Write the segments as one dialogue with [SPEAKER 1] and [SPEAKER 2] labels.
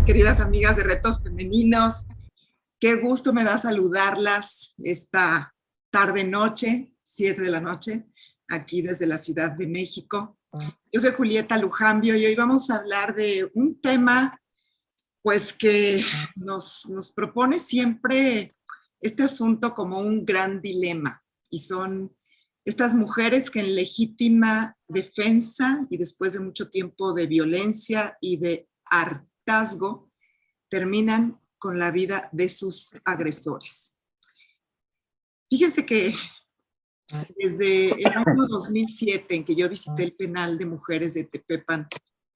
[SPEAKER 1] queridas amigas de Retos Femeninos. Qué gusto me da saludarlas esta tarde-noche, 7 de la noche, aquí desde la Ciudad de México. Yo soy Julieta Lujambio y hoy vamos a hablar de un tema pues que nos propone siempre este asunto como un gran dilema, y son estas mujeres que en legítima defensa y después de mucho tiempo de violencia y de hartazgo terminan con la vida de sus agresores. Fíjense que desde el año 2007, en que yo visité el penal de mujeres de Tepepan,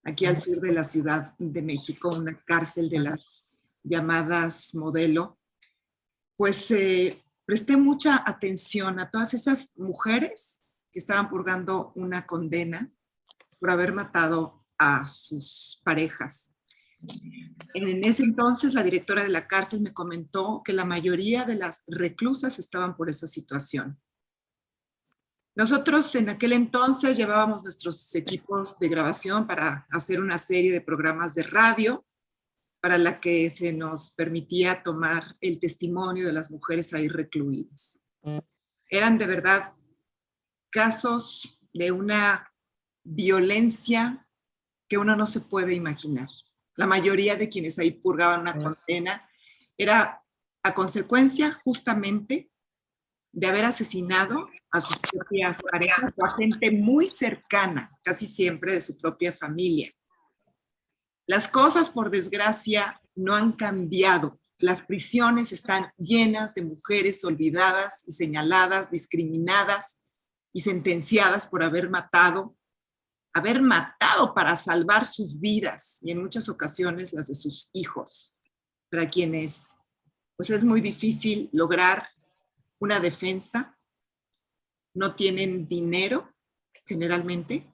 [SPEAKER 1] aquí al sur de la Ciudad de México, una cárcel de las llamadas modelo, pues presté mucha atención a todas esas mujeres que estaban purgando una condena por haber matado a sus parejas. En ese entonces, la directora de la cárcel me comentó que la mayoría de las reclusas estaban por esa situación. Nosotros en aquel entonces llevábamos nuestros equipos de grabación para hacer una serie de programas de radio para la que se nos permitía tomar el testimonio de las mujeres ahí recluidas. Eran de verdad casos de una violencia que uno no se puede imaginar. La mayoría de quienes ahí purgaban una condena era a consecuencia justamente de haber asesinado a sus propias parejas o a gente muy cercana, casi siempre de su propia familia. Las cosas, por desgracia, no han cambiado. Las prisiones están llenas de mujeres olvidadas y señaladas, discriminadas y sentenciadas por haber matado para salvar sus vidas y en muchas ocasiones las de sus hijos, para quienes pues es muy difícil lograr una defensa, no tienen dinero generalmente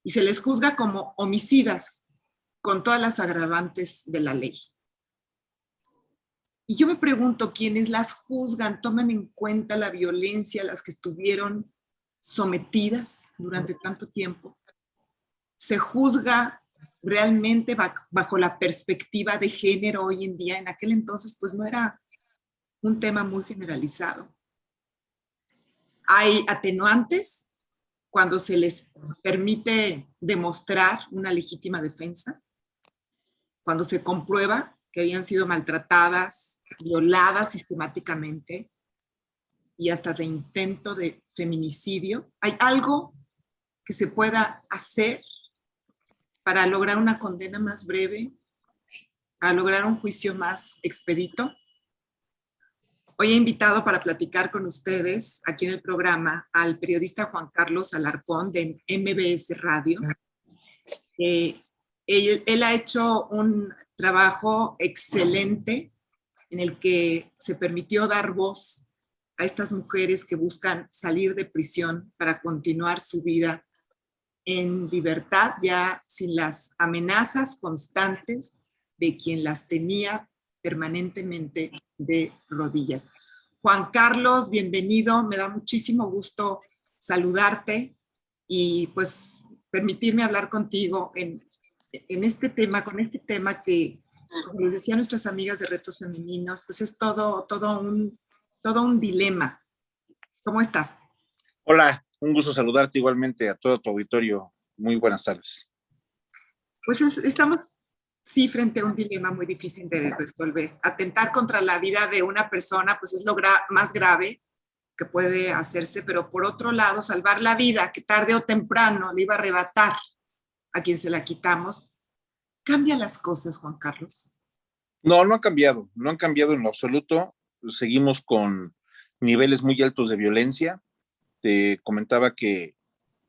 [SPEAKER 1] y se les juzga como homicidas con todas las agravantes de la ley. Y yo me pregunto, ¿quiénes las juzgan toman en cuenta la violencia a las que estuvieron sometidas durante tanto tiempo? ¿Se juzga realmente bajo la perspectiva de género hoy en día? En aquel entonces pues no era un tema muy generalizado. Hay atenuantes cuando se les permite demostrar una legítima defensa, cuando se comprueba que habían sido maltratadas, violadas sistemáticamente y hasta de intento de feminicidio. ¿Hay algo que se pueda hacer para lograr una condena más breve, para lograr un juicio más expedito? Hoy he invitado para platicar con ustedes aquí en el programa al periodista Juan Carlos Alarcón de MBS Radio. Él ha hecho un trabajo excelente en el que se permitió dar voz a estas mujeres que buscan salir de prisión para continuar su vida en libertad, ya sin las amenazas constantes de quien las tenía permanentemente de rodillas. Juan Carlos, bienvenido, me da muchísimo gusto saludarte y pues permitirme hablar contigo en este tema, con este tema que, como les decía a nuestras amigas de Retos Femeninos, pues es todo un dilema. ¿Cómo estás?
[SPEAKER 2] Hola, un gusto saludarte igualmente a todo tu auditorio. Muy buenas tardes.
[SPEAKER 1] Pues estamos, sí, frente a un dilema muy difícil de resolver. Atentar contra la vida de una persona, pues es lo más grave que puede hacerse, pero por otro lado, salvar la vida, que tarde o temprano le iba a arrebatar a quien se la quitamos. ¿Cambia las cosas, Juan Carlos?
[SPEAKER 2] No, no han cambiado en lo absoluto. Seguimos con niveles muy altos de violencia. Te comentaba que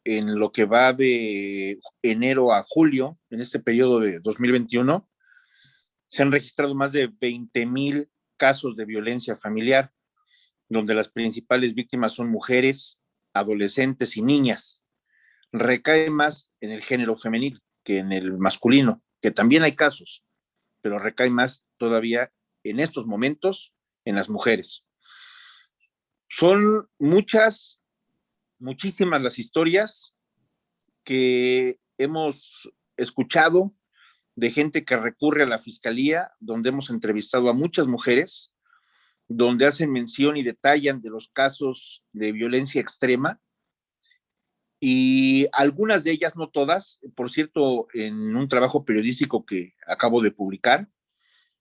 [SPEAKER 2] en lo que va de enero a julio, en este periodo de 2021, se han registrado más de 20,000 casos de violencia familiar, donde las principales víctimas son mujeres, adolescentes y niñas. Recae más en el género femenil que en el masculino, que también hay casos, pero recae más todavía en estos momentos en las mujeres. Son muchísimas las historias que hemos escuchado de gente que recurre a la fiscalía, donde hemos entrevistado a muchas mujeres, donde hacen mención y detallan de los casos de violencia extrema, y algunas de ellas, no todas, por cierto, en un trabajo periodístico que acabo de publicar,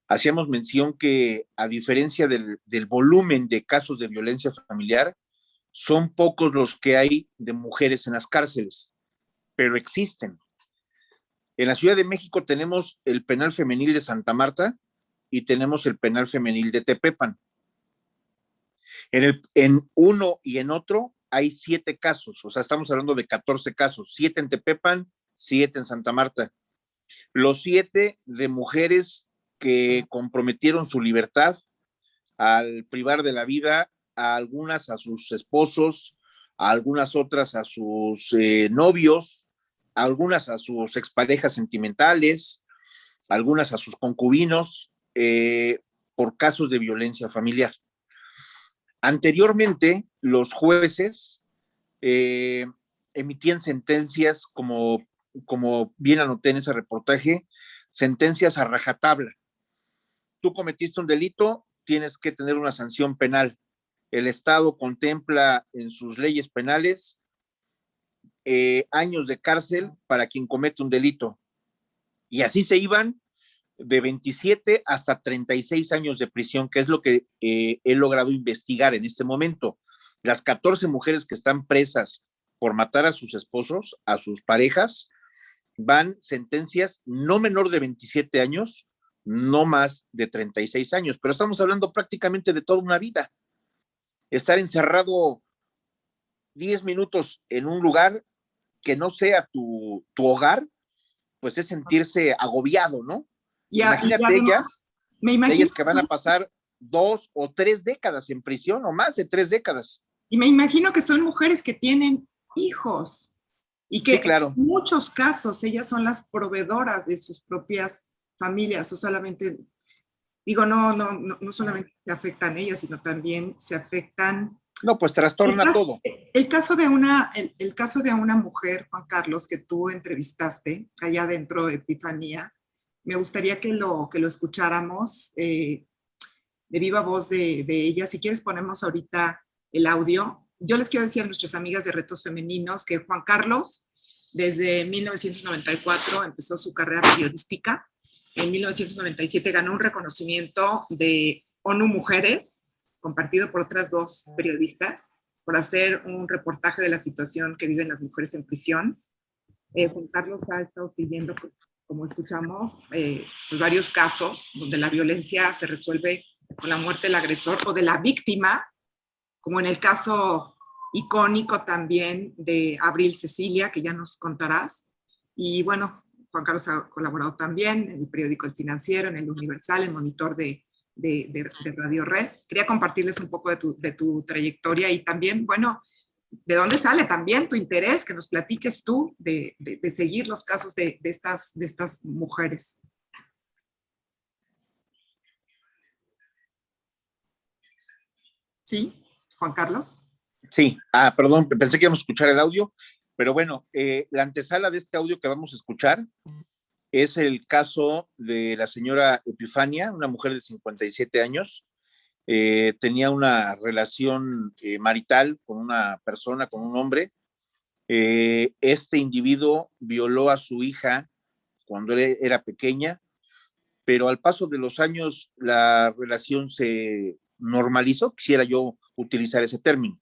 [SPEAKER 2] hacíamos mención que a diferencia del volumen de casos de violencia familiar, son pocos los que hay de mujeres en las cárceles, pero existen. En la Ciudad de México tenemos el penal femenil de Santa Marta y tenemos el penal femenil de Tepepan. En uno y en otro hay 7 casos, o sea, estamos hablando de 14 casos, 7 en Tepepan, 7 en Santa Marta. Los 7 de mujeres que comprometieron su libertad al privar de la vida a algunas a sus esposos, a algunas otras a sus novios, a algunas a sus exparejas sentimentales, a algunas a sus concubinos, por casos de violencia familiar. Anteriormente, los jueces emitían sentencias, como bien anoté en ese reportaje, sentencias a rajatabla. Tú cometiste un delito, tienes que tener una sanción penal. El Estado contempla en sus leyes penales años de cárcel para quien comete un delito. Y así se iban de 27 hasta 36 años de prisión, que es lo que he logrado investigar en este momento. Las 14 mujeres que están presas por matar a sus esposos, a sus parejas, van sentencias no menor de 27 años, no más de 36 años, pero estamos hablando prácticamente de toda una vida. Estar encerrado 10 minutos en un lugar que no sea tu hogar, pues es sentirse agobiado, ¿no? Imagínate ellas que van a pasar 2 o 3 décadas en prisión, o más de 3 décadas.
[SPEAKER 1] Y me imagino que son mujeres que tienen hijos y que
[SPEAKER 2] sí, claro.
[SPEAKER 1] En muchos casos ellas son las proveedoras de sus propias familias, o solamente, digo, no solamente se afectan ellas, sino también se afectan.
[SPEAKER 2] No, pues trastorna todo.
[SPEAKER 1] El caso de una mujer, Juan Carlos, que tú entrevistaste allá dentro de Epifanía, me gustaría que lo escucháramos de viva voz de ella. Si quieres ponemos ahorita el audio. Yo les quiero decir a nuestras amigas de Retos Femeninos que Juan Carlos, desde 1994, empezó su carrera periodística. En 1997 ganó un reconocimiento de ONU Mujeres, compartido por otras 2 periodistas, por hacer un reportaje de la situación que viven las mujeres en prisión. Juan Carlos ha estado siguiendo, pues, como escuchamos, pues varios casos donde la violencia se resuelve con la muerte del agresor o de la víctima, como en el caso icónico también de Abril Cecilia, que ya nos contarás. Y bueno, Juan Carlos ha colaborado también en el periódico El Financiero, en El Universal, en Monitor de Radio Red. Quería compartirles un poco de tu trayectoria y también, bueno, de dónde sale también tu interés, que nos platiques tú de seguir los casos de estas mujeres. ¿Sí, Juan Carlos?
[SPEAKER 2] Sí, perdón, pensé que íbamos a escuchar el audio, pero bueno, la antesala de este audio que vamos a escuchar es el caso de la señora Epifania, una mujer de 57 años. Tenía una relación marital con una persona, con un hombre. Este individuo violó a su hija cuando era pequeña, pero al paso de los años la relación se normalizó, quisiera yo utilizar ese término.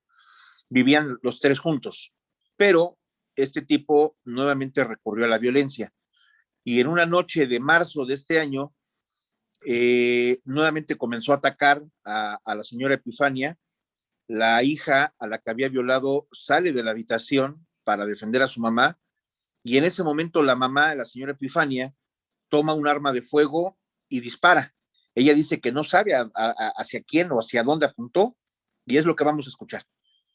[SPEAKER 2] Vivían los 3 juntos, pero este tipo nuevamente recurrió a la violencia. Y en una noche de marzo de este año, nuevamente comenzó a atacar a la señora Epifania. La hija a la que había violado sale de la habitación para defender a su mamá, y en ese momento la mamá, la señora Epifania, toma un arma de fuego y dispara. Ella dice que no sabe hacia quién o hacia dónde apuntó, y es lo que vamos a escuchar.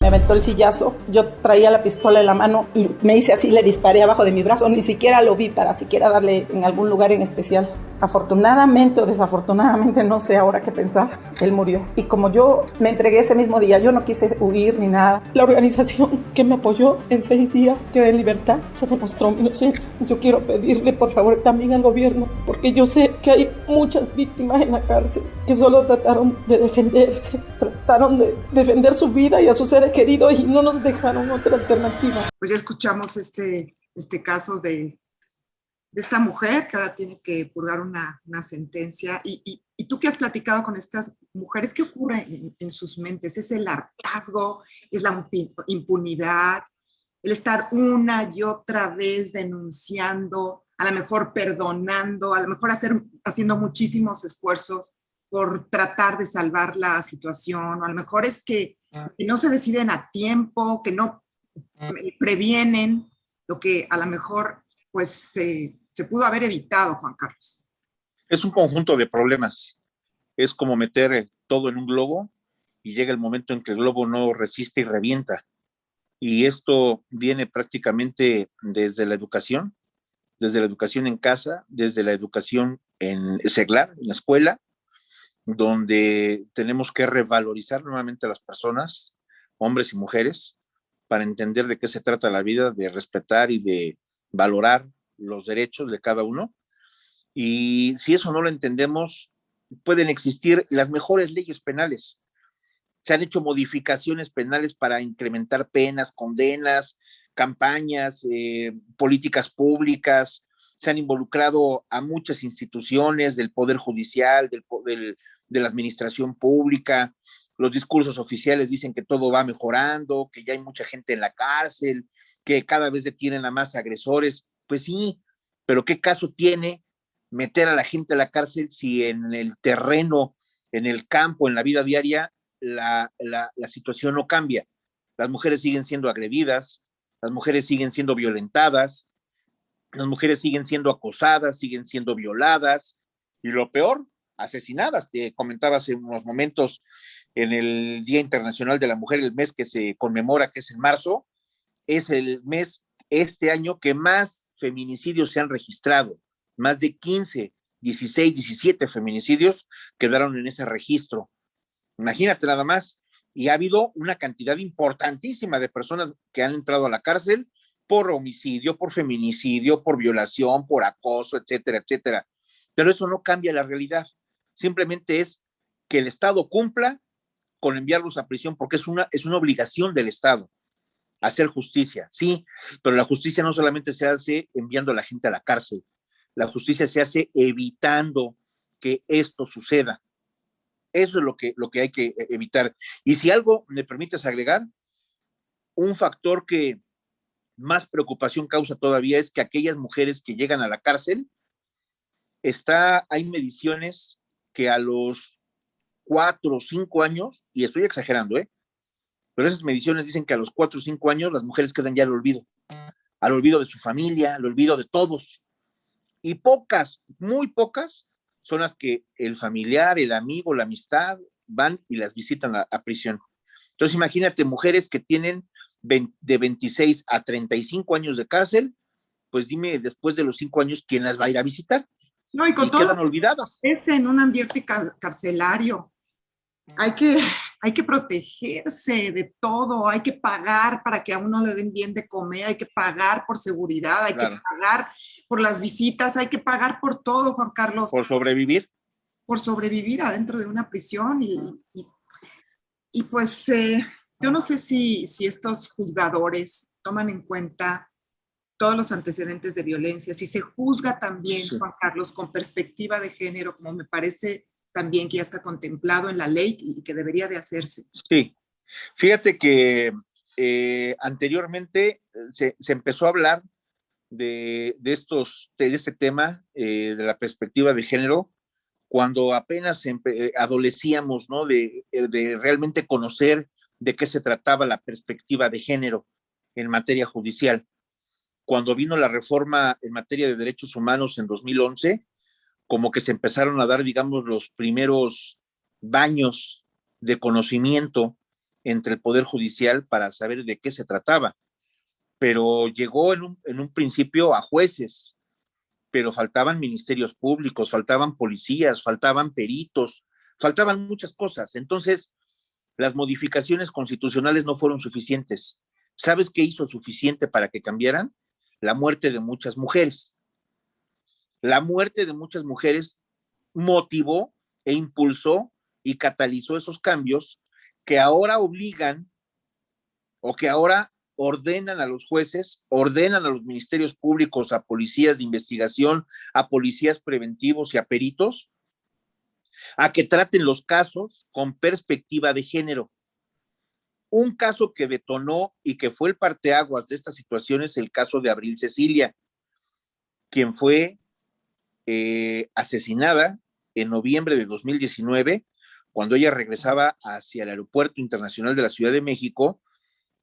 [SPEAKER 3] Me aventó el sillazo, yo traía la pistola en la mano y me hice así, le disparé abajo de mi brazo, ni siquiera lo vi para siquiera darle en algún lugar en especial. Afortunadamente o desafortunadamente, no sé ahora qué pensar, él murió. Y como yo me entregué ese mismo día, yo no quise huir ni nada. La organización que me apoyó en 6 días, quedé en libertad, se demostró mi inocencia. Yo quiero pedirle por favor también al gobierno, porque yo sé que hay muchas víctimas en la cárcel que solo trataron de defenderse, trataron de defender su vida y a sus seres queridos y no nos dejaron otra alternativa.
[SPEAKER 1] Pues ya escuchamos este caso de esta mujer que ahora tiene que purgar una sentencia. Y tú que has platicado con estas mujeres, ¿qué ocurre en sus mentes? ¿Es el hartazgo? ¿Es la impunidad? ¿El estar una y otra vez denunciando, a lo mejor perdonando, a lo mejor haciendo muchísimos esfuerzos por tratar de salvar la situación? O a lo mejor es que no se deciden a tiempo, que no previenen lo que a lo mejor pues se pudo haber evitado, Juan Carlos.
[SPEAKER 2] Es un conjunto de problemas. Es como meter todo en un globo y llega el momento en que el globo no resiste y revienta. Y esto viene prácticamente desde la educación en casa, desde la educación en seglar, en la escuela, donde tenemos que revalorizar nuevamente a las personas, hombres y mujeres, para entender de qué se trata la vida, de respetar y de valorar los derechos de cada uno. Y si eso no lo entendemos, pueden existir las mejores leyes penales. Se han hecho modificaciones penales para incrementar penas, condenas, campañas, políticas públicas. Se han involucrado a muchas instituciones del Poder Judicial, de la administración pública. Los discursos oficiales dicen que todo va mejorando, que ya hay mucha gente en la cárcel, que cada vez detienen a más agresores. Pues sí, pero ¿qué caso tiene meter a la gente a la cárcel si en el terreno, en el campo, en la vida diaria, la situación no cambia? Las mujeres siguen siendo agredidas, las mujeres siguen siendo violentadas, las mujeres siguen siendo acosadas, siguen siendo violadas y lo peor, asesinadas. Te comentaba hace unos momentos en el Día Internacional de la Mujer, el mes que se conmemora, que es en marzo, es el mes este año que más feminicidios se han registrado. Más de 15, 16, 17 feminicidios quedaron en ese registro. Imagínate nada más. Y ha habido una cantidad importantísima de personas que han entrado a la cárcel por homicidio, por feminicidio, por violación, por acoso, etcétera, etcétera. Pero eso no cambia la realidad. Simplemente es que el Estado cumpla con enviarlos a prisión, porque es una obligación del Estado hacer justicia, sí, pero la justicia no solamente se hace enviando a la gente a la cárcel, la justicia se hace evitando que esto suceda. Eso es lo que hay que evitar. Y si algo me permites agregar, un factor que más preocupación causa todavía es que aquellas mujeres que llegan a la cárcel, hay mediciones que a los 4 o 5 años, y estoy exagerando, pero esas mediciones dicen que a los 4 o 5 años las mujeres quedan ya al olvido de su familia, al olvido de todos. Y pocas, muy pocas, son las que el familiar, el amigo, la amistad van y las visitan a prisión. Entonces imagínate mujeres que tienen de 26 a 35 años de cárcel, pues dime después de los 5 años quién las va a ir a visitar.
[SPEAKER 1] No, y con todo
[SPEAKER 2] quedan olvidadas.
[SPEAKER 1] Es en un ambiente carcelario. Hay que protegerse de todo, hay que pagar para que a uno le den bien de comer, hay que pagar por seguridad, hay claro. que pagar por las visitas, hay que pagar por todo, Juan Carlos.
[SPEAKER 2] Por sobrevivir.
[SPEAKER 1] Por sobrevivir adentro de una prisión. Y pues yo no sé si estos juzgadores toman en cuenta todos los antecedentes de violencia, si se juzga también, sí, Juan Carlos, con perspectiva de género, como me parece también que ya está contemplado en la ley y que debería de hacerse.
[SPEAKER 2] Sí, fíjate que anteriormente se empezó a hablar de este tema, de la perspectiva de género, cuando apenas adolecíamos, ¿no? De realmente conocer de qué se trataba la perspectiva de género en materia judicial. Cuando vino la reforma en materia de derechos humanos en 2011, como que se empezaron a dar, digamos, los primeros baños de conocimiento entre el Poder Judicial para saber de qué se trataba. Pero llegó en un principio a jueces, pero faltaban ministerios públicos, faltaban policías, faltaban peritos, faltaban muchas cosas. Entonces, las modificaciones constitucionales no fueron suficientes. ¿Sabes qué hizo suficiente para que cambiaran? La muerte de muchas mujeres. La muerte de muchas mujeres motivó e impulsó y catalizó esos cambios que ahora obligan o que ahora ordenan a los jueces, ordenan a los ministerios públicos, a policías de investigación, a policías preventivos y a peritos, a que traten los casos con perspectiva de género. Un caso que detonó y que fue el parteaguas de esta situación es el caso de Abril Cecilia, quien fue asesinada en noviembre de 2019, cuando ella regresaba hacia el Aeropuerto Internacional de la Ciudad de México,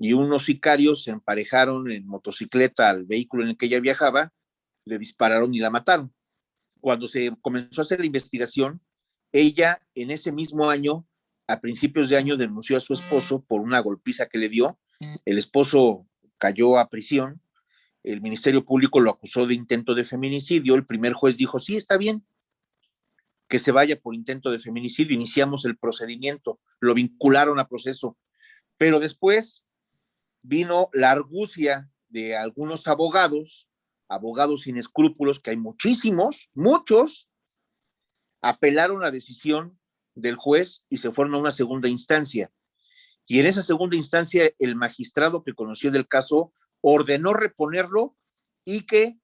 [SPEAKER 2] y unos sicarios se emparejaron en motocicleta al vehículo en el que ella viajaba, le dispararon y la mataron. Cuando se comenzó a hacer la investigación, ella en ese mismo año, a principios de año, denunció a su esposo por una golpiza que le dio. El esposo cayó a prisión. El Ministerio Público lo acusó de intento de feminicidio. El primer juez dijo, sí, está bien, que se vaya por intento de feminicidio. Iniciamos el procedimiento, lo vincularon a proceso. Pero después vino la argucia de algunos abogados sin escrúpulos, que hay muchísimos, muchos, apelaron la decisión del juez y se fueron a una segunda instancia. Y en esa segunda instancia, el magistrado que conoció del caso ordenó reponerlo y que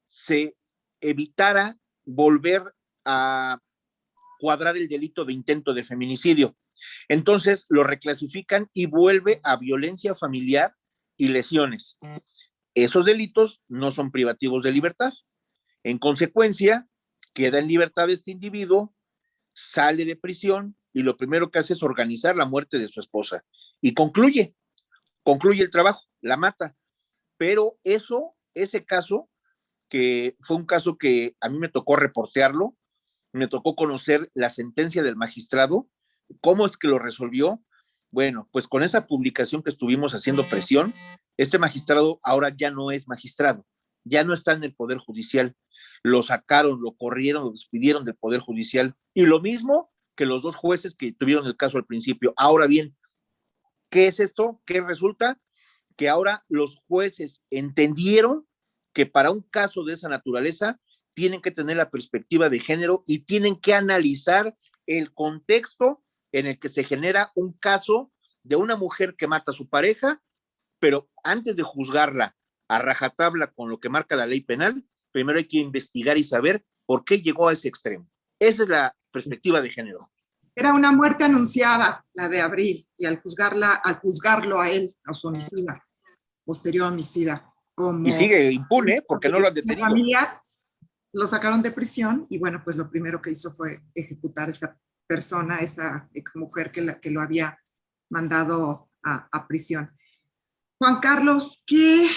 [SPEAKER 2] se evitara volver a cuadrar el delito de intento de feminicidio. Entonces lo reclasifican y vuelve a violencia familiar y lesiones. Esos delitos no son privativos de libertad. En consecuencia, queda en libertad este individuo, sale de prisión y lo primero que hace es organizar la muerte de su esposa. Y concluye el trabajo, la mata. Pero ese caso, que fue un caso que a mí me tocó reportearlo, me tocó conocer la sentencia del magistrado, cómo es que lo resolvió. Bueno, pues con esa publicación que estuvimos haciendo presión, este magistrado ahora ya no es magistrado, ya no está en el Poder Judicial. Lo sacaron, lo corrieron, lo despidieron del Poder Judicial. Y lo mismo que los dos jueces que tuvieron el caso al principio. Ahora bien, ¿qué es esto? ¿Qué resulta? Que ahora los jueces entendieron que para un caso de esa naturaleza tienen que tener la perspectiva de género y tienen que analizar el contexto en el que se genera un caso de una mujer que mata a su pareja, pero antes de juzgarla a rajatabla con lo que marca la ley penal, primero hay que investigar y saber por qué llegó a ese extremo. Esa es la perspectiva de género.
[SPEAKER 1] Era una muerte anunciada, la de Abril, y al juzgarlo a él, a su homicida, posterior homicida, como...
[SPEAKER 2] Y sigue impune porque no lo han detenido.
[SPEAKER 1] Familiar, lo sacaron de prisión y bueno, pues lo primero que hizo fue ejecutar a esa persona, esa exmujer que lo había mandado a prisión. Juan Carlos, ¿qué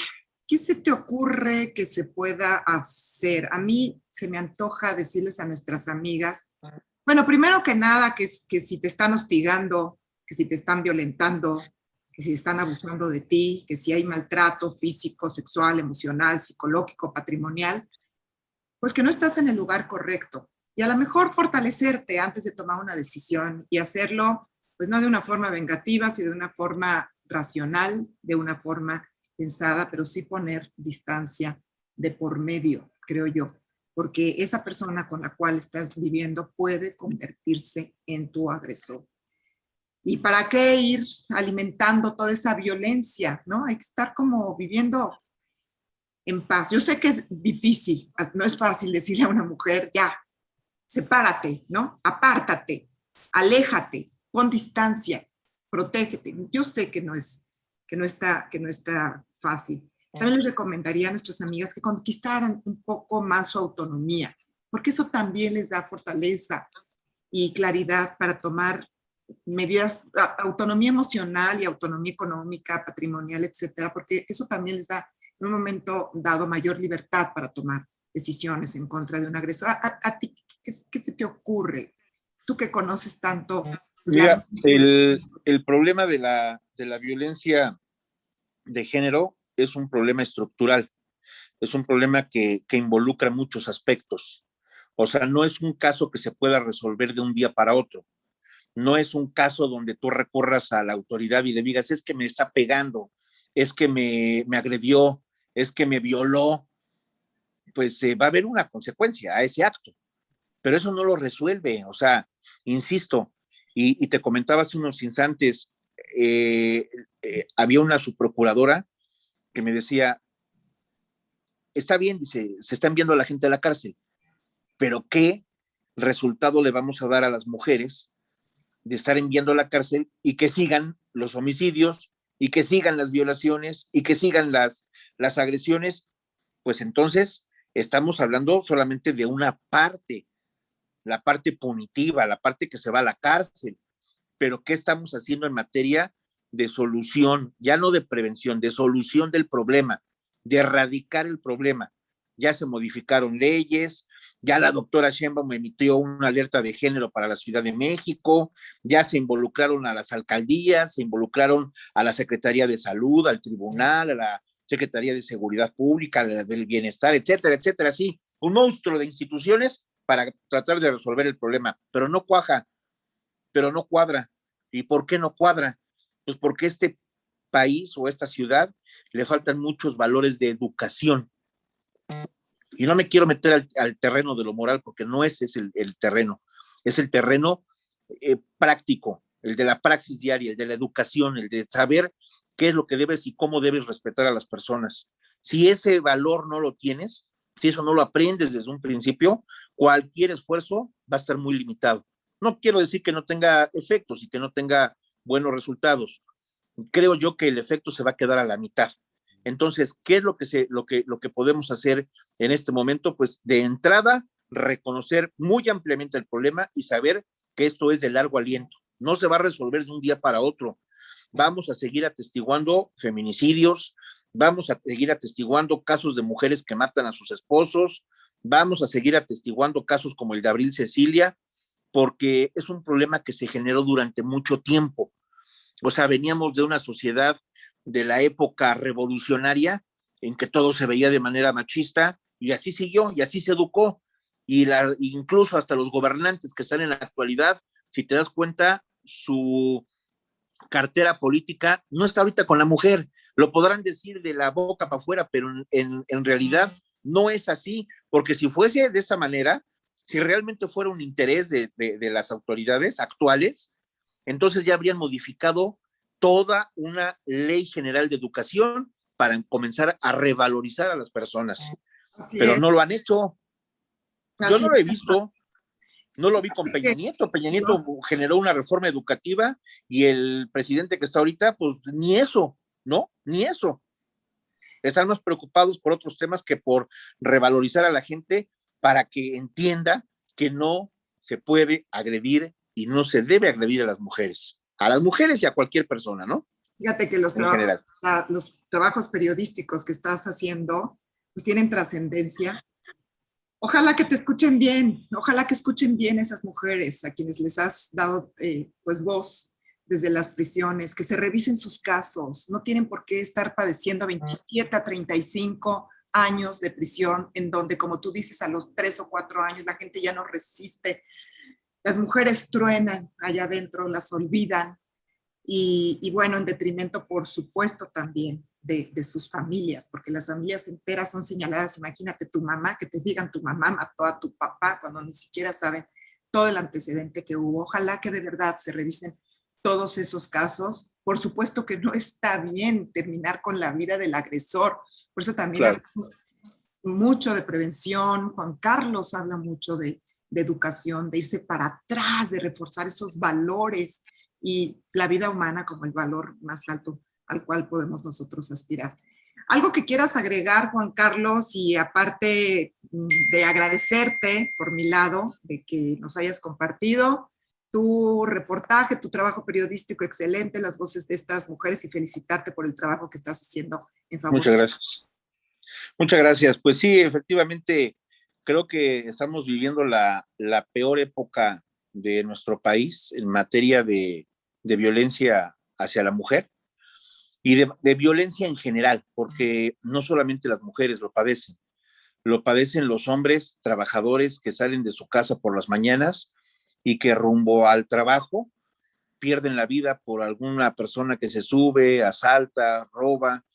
[SPEAKER 1] se te ocurre que se pueda hacer? A mí se me antoja decirles a nuestras amigas, bueno, primero que nada, que si te están hostigando, que si te están violentando, que si están abusando de ti, que si hay maltrato físico, sexual, emocional, psicológico, patrimonial, pues que no estás en el lugar correcto. Y a lo mejor fortalecerte antes de tomar una decisión y hacerlo, pues no de una forma vengativa, sino de una forma racional, de una forma pensada, pero sí poner distancia de por medio, creo yo, porque esa persona con la cual estás viviendo puede convertirse en tu agresor. ¿Y para qué ir alimentando toda esa violencia, no? Hay que estar como viviendo en paz. Yo sé que es difícil, no es fácil decirle a una mujer, ya, sepárate, ¿no? Apártate, aléjate, pon distancia, protégete. Yo sé que no está fácil. También les recomendaría a nuestras amigas que conquistaran un poco más su autonomía, porque eso también les da fortaleza y claridad para tomar medidas, autonomía emocional y autonomía económica, patrimonial, etcétera, porque eso también les da en un momento dado mayor libertad para tomar decisiones en contra de un agresor. ¿A ti qué se te ocurre? Tú que conoces tanto.
[SPEAKER 2] Mira, el problema de la violencia de género es un problema estructural. es un problema que involucra muchos aspectos. O sea, no es un caso que se pueda resolver de un día para otro. No es un caso donde tú recurras a la autoridad y le digas, es que me está pegando, es que me agredió, es que me violó. Pues va a haber una consecuencia a ese acto, pero eso no lo resuelve. O sea, insisto, y te comentaba hace unos instantes, había una subprocuradora que me decía, está bien, dice, se está enviando a la gente a la cárcel, pero ¿qué resultado le vamos a dar a las mujeres de estar enviando a la cárcel y que sigan los homicidios y que sigan las violaciones y que sigan las agresiones? Pues entonces estamos hablando solamente de una parte, la parte punitiva, la parte que se va a la cárcel, pero ¿qué estamos haciendo en materia de solución, ya no de prevención, de solución del problema, de erradicar el problema? Ya se modificaron leyes, ya la doctora Sheinbaum emitió una alerta de género para la Ciudad de México, ya se involucraron a las alcaldías, se involucraron a la Secretaría de Salud, al Tribunal, a la Secretaría de Seguridad Pública, del Bienestar, etcétera, etcétera, sí, un monstruo de instituciones para tratar de resolver el problema, pero no cuaja, pero no cuadra. ¿Y por qué no cuadra? Pues porque este país o esta ciudad le faltan muchos valores de educación. Y no me quiero meter al terreno de lo moral, porque no ese es el terreno, es el terreno práctico, el de la praxis diaria, el de la educación, el de saber qué es lo que debes y cómo debes respetar a las personas. Si ese valor no lo tienes, si eso no lo aprendes desde un principio, cualquier esfuerzo va a estar muy limitado. No quiero decir que no tenga efectos y que no tenga buenos resultados. Creo yo que el efecto se va a quedar a la mitad. Entonces, ¿qué es lo que podemos hacer en este momento? Pues de entrada, reconocer muy ampliamente el problema y saber que esto es de largo aliento. No se va a resolver de un día para otro. Vamos a seguir atestiguando feminicidios, vamos a seguir atestiguando casos de mujeres que matan a sus esposos, vamos a seguir atestiguando casos como el de Abril Cecilia, porque es un problema que se generó durante mucho tiempo. O sea, veníamos de una sociedad de la época revolucionaria en que todo se veía de manera machista y así siguió y así se educó. Incluso hasta los gobernantes que están en la actualidad, si te das cuenta, su cartera política no está ahorita con la mujer. Lo podrán decir de la boca para afuera, pero en realidad no es así, porque si fuese de esa manera, si realmente fuera un interés de las autoridades actuales, entonces ya habrían modificado toda una ley general de educación para comenzar a revalorizar a las personas.
[SPEAKER 1] Así
[SPEAKER 2] Pero
[SPEAKER 1] es,
[SPEAKER 2] no lo han hecho. Yo
[SPEAKER 1] así
[SPEAKER 2] no lo he
[SPEAKER 1] es.
[SPEAKER 2] visto. No lo vi con Peña Nieto. Peña Nieto
[SPEAKER 1] No,
[SPEAKER 2] generó una reforma educativa y el presidente que está ahorita, pues ni eso, ¿no? Ni eso. Están más preocupados por otros temas que por revalorizar a la gente para que entienda que no se puede agredir y no se debe agredir a las mujeres y a cualquier persona, ¿no?
[SPEAKER 1] fíjate que
[SPEAKER 2] En general.
[SPEAKER 1] los trabajos periodísticos que estás haciendo pues tienen trascendencia. Ojalá que te escuchen bien, ojalá que escuchen bien esas mujeres a quienes les has dado pues voz desde las prisiones, que se revisen sus casos, no tienen por qué estar padeciendo 27 a 35 años de prisión, en donde, como tú dices, a los 3 o 4 años la gente ya no resiste, las mujeres truenan allá adentro, las olvidan, y bueno, en detrimento, por supuesto, también de sus familias, porque las familias enteras son señaladas. Imagínate tu mamá, que te digan tu mamá mató a tu papá cuando ni siquiera saben todo el antecedente que hubo. Ojalá que de verdad se revisen todos esos casos. Por supuesto que no está bien terminar con la vida del agresor, por eso también
[SPEAKER 2] Claro.
[SPEAKER 1] hablamos mucho de prevención. Juan Carlos habla mucho de educación, de irse para atrás, de reforzar esos valores y la vida humana como el valor más alto al cual podemos nosotros aspirar. Algo que quieras agregar, Juan Carlos, y aparte de agradecerte por mi lado, de que nos hayas compartido tu reportaje, tu trabajo periodístico excelente, las voces de estas mujeres, y felicitarte por el trabajo que estás haciendo en favor.
[SPEAKER 2] Muchas gracias. Muchas gracias. Pues sí, efectivamente, creo que estamos viviendo la peor época de nuestro país en materia de violencia hacia la mujer. y de violencia en general, porque no solamente las mujeres lo padecen los hombres trabajadores que salen de su casa por las mañanas y que rumbo al trabajo pierden la vida por alguna persona que se sube, asalta, roba,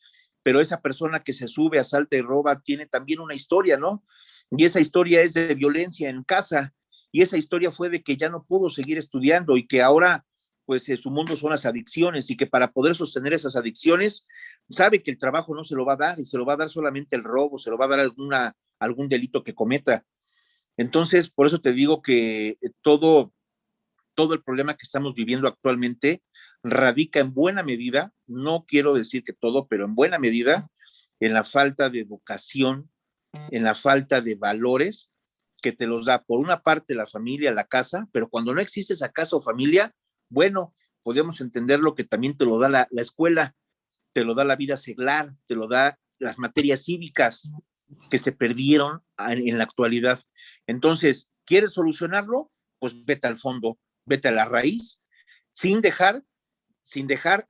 [SPEAKER 2] pero esa persona que se sube, asalta y roba tiene también una historia, ¿no? Y esa historia es de violencia en casa, y esa historia fue de que ya no pudo seguir estudiando y que ahora, pues, su mundo son las adicciones, y que para poder sostener esas adicciones, sabe que el trabajo no se lo va a dar, y se lo va a dar solamente el robo, se lo va a dar algún delito que cometa. Entonces, por eso te digo que todo el problema que estamos viviendo actualmente radica en buena medida, no quiero decir que todo, pero en buena medida, en la falta de educación, en la falta de valores que te los da por una parte la familia, la casa, pero cuando no existe esa casa o familia, bueno, podemos entender lo que también te lo da la escuela, te lo da la vida seglar, te lo da las materias cívicas que se perdieron en la actualidad. Entonces, ¿quieres solucionarlo? Pues vete al fondo, vete a la raíz, sin dejar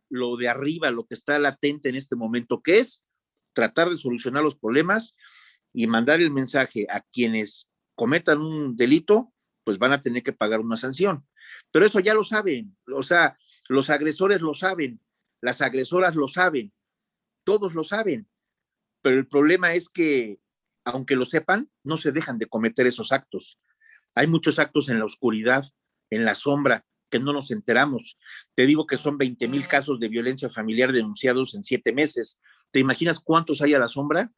[SPEAKER 2] lo de arriba, lo que está latente en este momento, que es tratar de solucionar los problemas y mandar el mensaje a quienes cometan un delito, pues van a tener que pagar una sanción. Pero eso ya lo saben, o sea, los agresores lo saben, las agresoras lo saben, todos lo saben, pero el problema es que, aunque lo sepan, no se dejan de cometer esos actos. Hay muchos actos en la oscuridad, en la sombra, que no nos enteramos. Te digo que son 20,000 casos de violencia familiar denunciados en 7 meses. ¿Te imaginas cuántos hay a la sombra?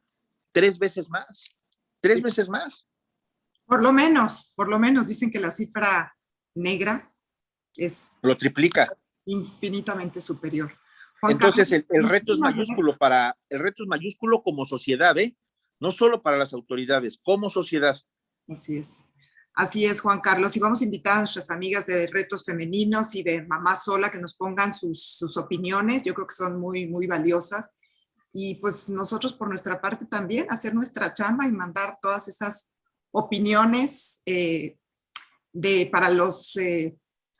[SPEAKER 2] 3 veces más. 3 veces más.
[SPEAKER 1] Por lo menos dicen que la cifra negra es
[SPEAKER 2] lo triplica.
[SPEAKER 1] Infinitamente superior.
[SPEAKER 2] Entonces, el reto es mayúsculo el reto es mayúsculo como sociedad, ¿eh? No solo para las autoridades, como sociedad.
[SPEAKER 1] Así es. Así es, Juan Carlos. Y vamos a invitar a nuestras amigas de Retos Femeninos y de Mamá Sola que nos pongan sus opiniones. Yo creo que son muy, muy valiosas. Y pues nosotros por nuestra parte también hacer nuestra chamba y mandar todas esas opiniones para los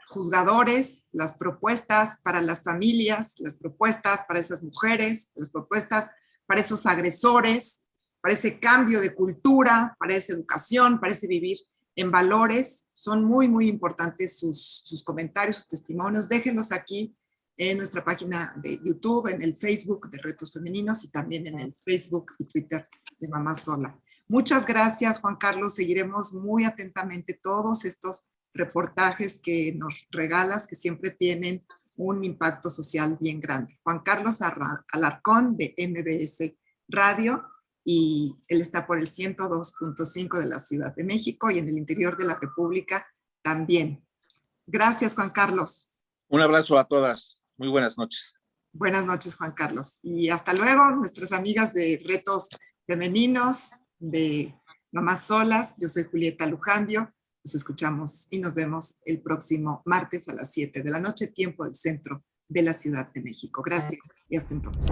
[SPEAKER 1] juzgadores, las propuestas para las familias, las propuestas para esas mujeres, las propuestas para esos agresores, para ese cambio de cultura, para esa educación, para ese vivir en valores. Son muy, muy importantes sus comentarios, sus testimonios. Déjenlos aquí en nuestra página de YouTube, en el Facebook de Retos Femeninos y también en el Facebook y Twitter de Mamá Sola. Muchas gracias, Juan Carlos. Seguiremos muy atentamente todos estos reportajes que nos regalas, que siempre tienen un impacto social bien grande. Juan Carlos Alarcón de MBS Radio, y él está por el 102.5 de la Ciudad de México y en el interior de la República también. Gracias, Juan Carlos.
[SPEAKER 2] Un abrazo a todas. Muy buenas noches.
[SPEAKER 1] Buenas noches, Juan Carlos. Y hasta luego, nuestras amigas de Retos Femeninos, de Mamás Solas. Yo soy Julieta Lujambio. Nos escuchamos y nos vemos el próximo martes a las 7 de la noche, tiempo del centro de la Ciudad de México. Gracias y hasta entonces.